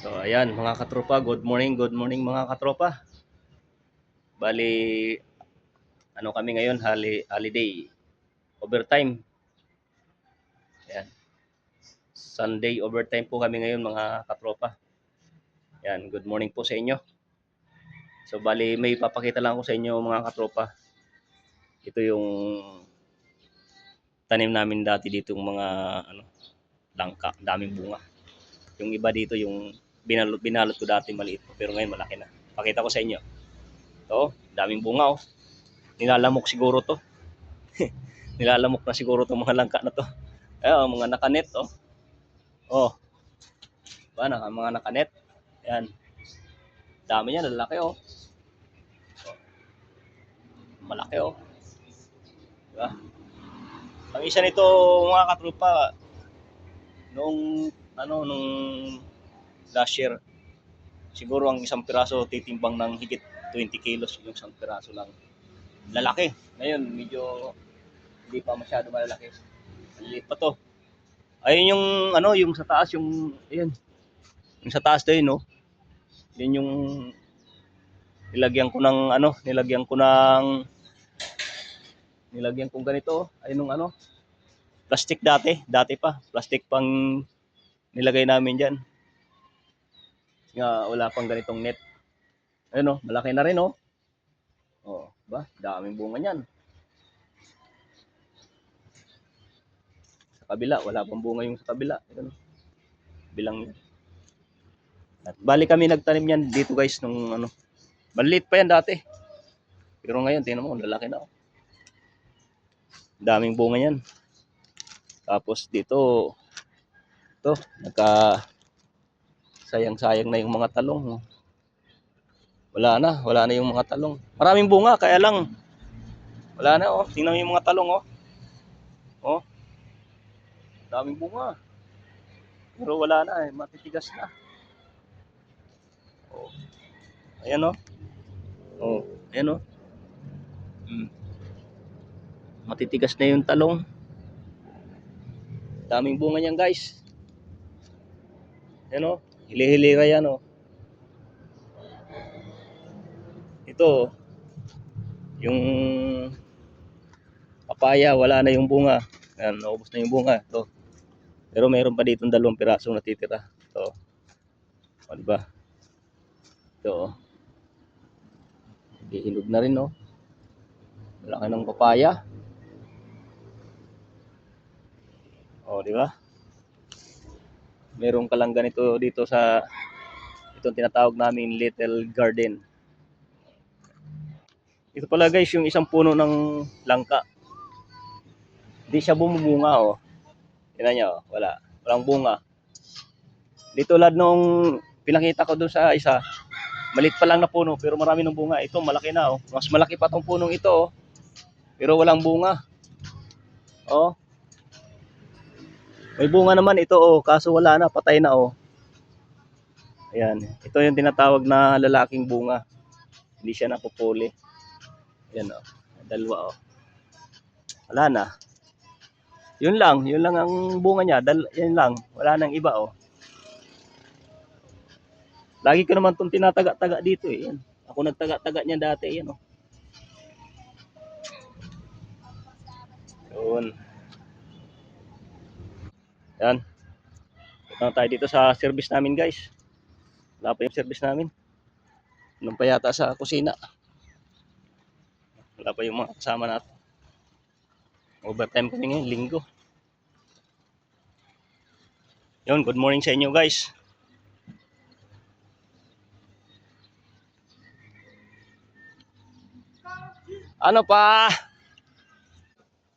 So ayan mga katropa, good morning mga katropa. Bali, ano kami ngayon, holiday, overtime. Ayan, Sunday overtime po kami ngayon mga katropa. Ayan, good morning po sa inyo. So bali, may papakita lang ako sa inyo mga katropa. Ito yung tanim namin dati dito, yung mga langka, daming bunga. Yung iba dito yung binalot ko dati maliit, pero ngayon malaki na. Pakita ko sa inyo. Ito, daming bunga oh. Nilalamok siguro to. Nilalamok na siguro itong mga langka na to. Ayan, mga nakanet oh. Oh, ba mga nakanet. Ayan. Dami niya, lalaki oh. Malaki oh. Diba? Ang isa nito mga katrupa, nung last year, siguro ang isang piraso titimbang ng higit 20 kilos yung isang piraso lang. Lalaki. Ngayon, medyo hindi pa masyado malalaki. Maliit pa to. Ayun yung yung sa taas, yung ayun. Yung sa taas doon, no. Yun yung nilagyan kong ganito. Ayun nung plastic dati pa. Plastic pang nilagay namin diyan. Nga wala pang ganitong net. Ayun oh, malaki na rin oh. Oh, ba? Daming bunga niyan. Sa kabila, wala pang bunga yung sa kabila. Ayun. Bilang at bali kami nagtanim niyan dito guys nung maliit pa yan dati. Pero ngayon tingnan mo, lalaki na oh. Daming bunga niyan. Tapos dito sayang na yung mga talong. Wala na yung mga talong. Maraming bunga kaya lang wala na oh. Tingnan mo yung mga talong oh. Oh. Daming bunga. Pero wala na matitigas na. Oh. Ayan oh. Oh, ayan oh. Matitigas na yung talong. Daming bunga niyan guys. Ayan oh. Hili-hilira yan oh. Ito yung papaya, wala na yung bunga. Ayan, naubos na yung bunga. Ito. Pero mayroon pa dito 2 pirasong natitira. Ito. O, diba? Ito. Hihinog na rin, no? Malaki ng papaya. O, diba? Meron ka lang ganito dito sa itong tinatawag namin little garden. Ito pala guys, yung isang puno ng langka. Hindi siya bumubunga, oh. Tingnan niyo, oh. Walang bunga. Dito lad nung pinakita ko doon sa isa, maliit pa lang na puno pero marami ng bunga. Ito malaki na oh. Mas malaki pa tong punong ito oh. Pero walang bunga. Oh. May bunga naman ito oh, kaso wala na, patay na oh. Ayan, ito yung tinatawag na lalaking bunga. Hindi siya napupuli. Ayan oh. Dalawa oh. Wala na. Yun lang ang bunga niya. Yan lang, wala nang iba oh. Lagi ko naman itong tinataga-taga dito eh. Yan. Ako nagtaga-taga niya dati. Yan oh. Yun. Yan. Punta tayo dito sa service namin guys. Wala pa yung service namin. Nung pa yata sa kusina. Wala pa yung mga kasama natin. Overtime kami ngayon, linggo. Yun, good morning sa inyo guys. Ano pa?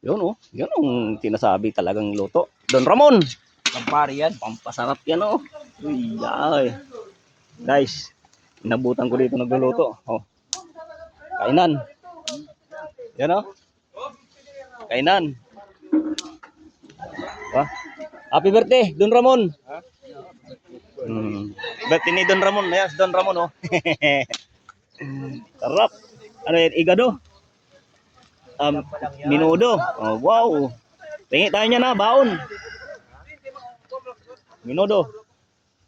Yun oh, yun ang tinasabi talagang luto. Don Ramon. Pampari yan, pampasarap yan oh. Uy, ay. Guys, inabutan ko dito nagluluto. Oh. Kainan. Yan oh. Kainan. Wah. Happy birthday, Don Ramon. Birthday ni Don Ramon. Yes, Don Ramon oh. Sarap. Ano yan, igado? Minudo. Oh, wow. Tingin tayo niya na, baon. Minudo.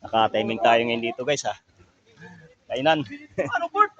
Naka-timing tayo ngayon dito guys ha. Kainan. Ano, Bert?